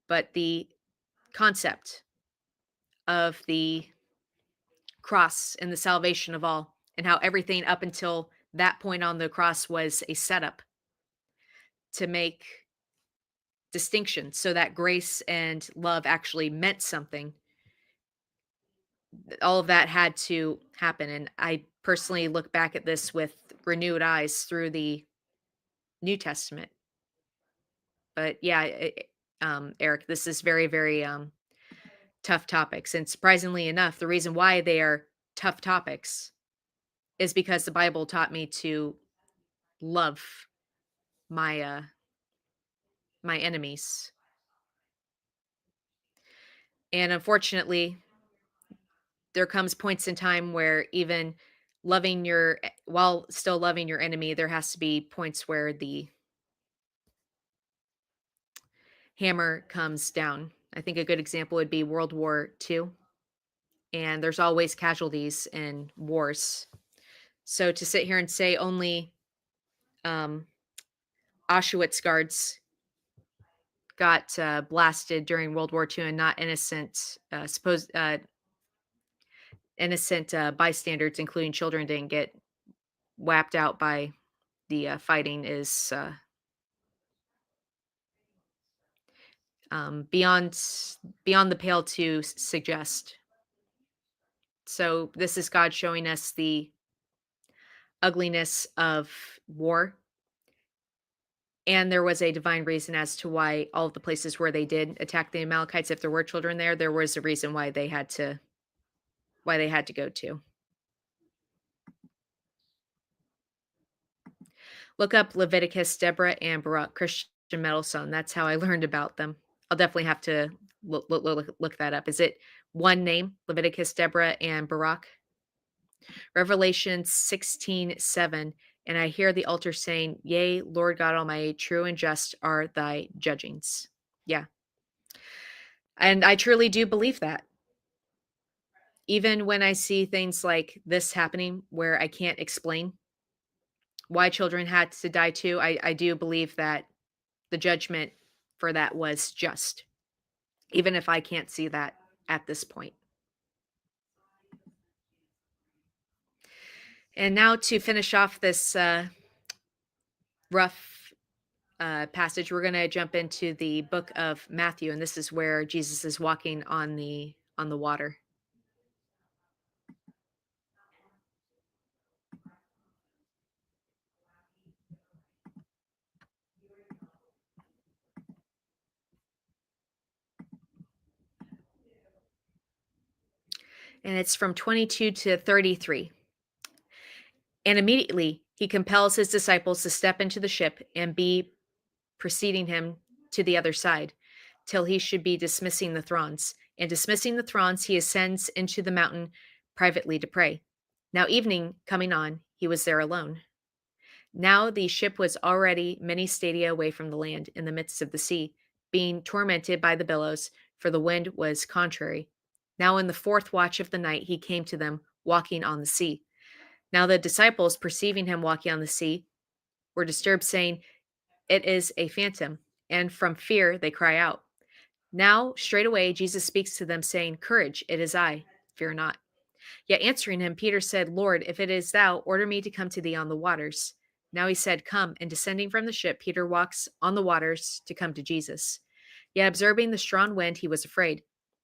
But the concept of the cross and the salvation of all, and how everything up until that point on the cross was a setup to make distinction so that grace and love actually meant something. All of that had to happen. And I personally look back at this with renewed eyes through the New Testament. But yeah, Eric, this is very, very tough topics. And surprisingly enough, the reason why they are tough topics is because the Bible taught me to love my my enemies. And unfortunately, there comes points in time where even loving while still loving your enemy, there has to be points where the hammer comes down. I think a good example would be World War II, and there's always casualties in wars. So to sit here and say only um, Auschwitz guards got blasted during World War II and not innocent bystanders, including children, didn't get whapped out by the fighting is beyond the pale to suggest. So this is God showing us the ugliness of war, and there was a divine reason as to why all of the places where they did attack the Amalekites, if there were children there was a reason why they had to go to. Look up Leviticus, Deborah, and Barak Christian metal song. That's how I learned about them. I'll definitely have to look that up. Is it one name, Leviticus, Deborah, and Barak? Revelation 16:7. And I hear the altar saying, Yea, Lord God Almighty, true and just are thy judgings. Yeah. And I truly do believe that. Even when I see things like this happening where I can't explain why children had to die too, I do believe that the judgment for that was just, even if I can't see that at this point. And now to finish off this rough passage, we're going to jump into the book of Matthew, and this is where Jesus is walking on the water. And it's from 22 to 33. And immediately he compels his disciples to step into the ship and be preceding him to the other side, till he should be dismissing the throngs. And dismissing the throngs, he ascends into the mountain privately to pray. Now, evening coming on, he was there alone. Now the ship was already many stadia away from the land, in the midst of the sea, being tormented by the billows, for the wind was contrary. Now in the fourth watch of the night he came to them, walking on the sea. Now the disciples, perceiving him walking on the sea, were disturbed, saying, It is a phantom. And from fear they cry out. Now straightway Jesus speaks to them, saying, Courage, it is I, fear not. Yet answering him, Peter said, Lord, if it is thou, order me to come to thee on the waters. Now he said, Come. And descending from the ship, Peter walks on the waters to come to Jesus. Yet observing the strong wind, he was afraid.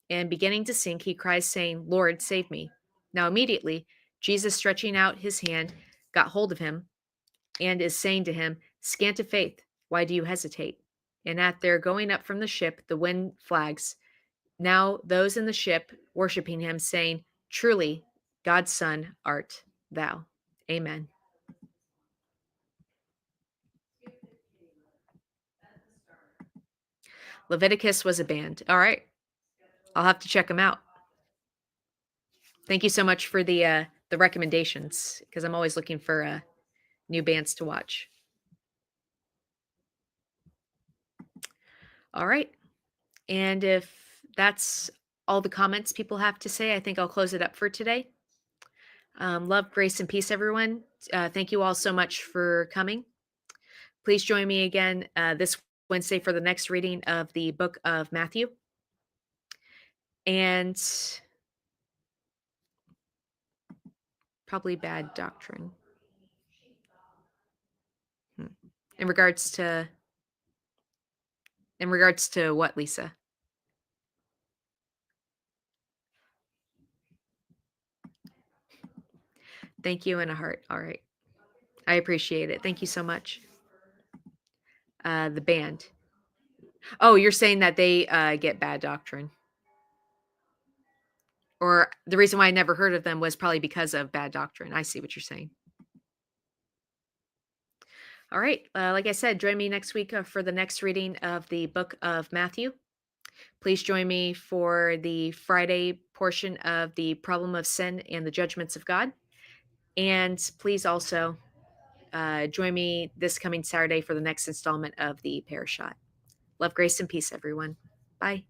And beginning to sink, he cries, saying, Lord, save me. Now immediately, Jesus, stretching out his hand, got hold of him, and is saying to him, Scant of faith, why do you hesitate? And at their going up from the ship, the wind flags. Now those in the ship worshiping him, saying, Truly, God's Son art thou. Amen. Leviticus was a band. All right. I'll have to check them out. Thank you so much for the recommendations, because I'm always looking for new bands to watch. All right. And if that's all the comments people have to say, I think I'll close it up for today. Love, grace, and peace, everyone. Thank you all so much for coming. Please join me again this Wednesday for the next reading of the book of Matthew. And probably bad doctrine. In regards to what, Lisa? Thank you and a heart. All right. I appreciate it. Thank you so much. The band. Oh, you're saying that they get bad doctrine. Or the reason why I never heard of them was probably because of bad doctrine. I see what you're saying. All right. Like I said, join me next week for the next reading of the book of Matthew. Please join me for the Friday portion of the problem of sin and the judgments of God. And please also join me this coming Saturday for the next installment of the Parashot. Love, grace, and peace, everyone. Bye.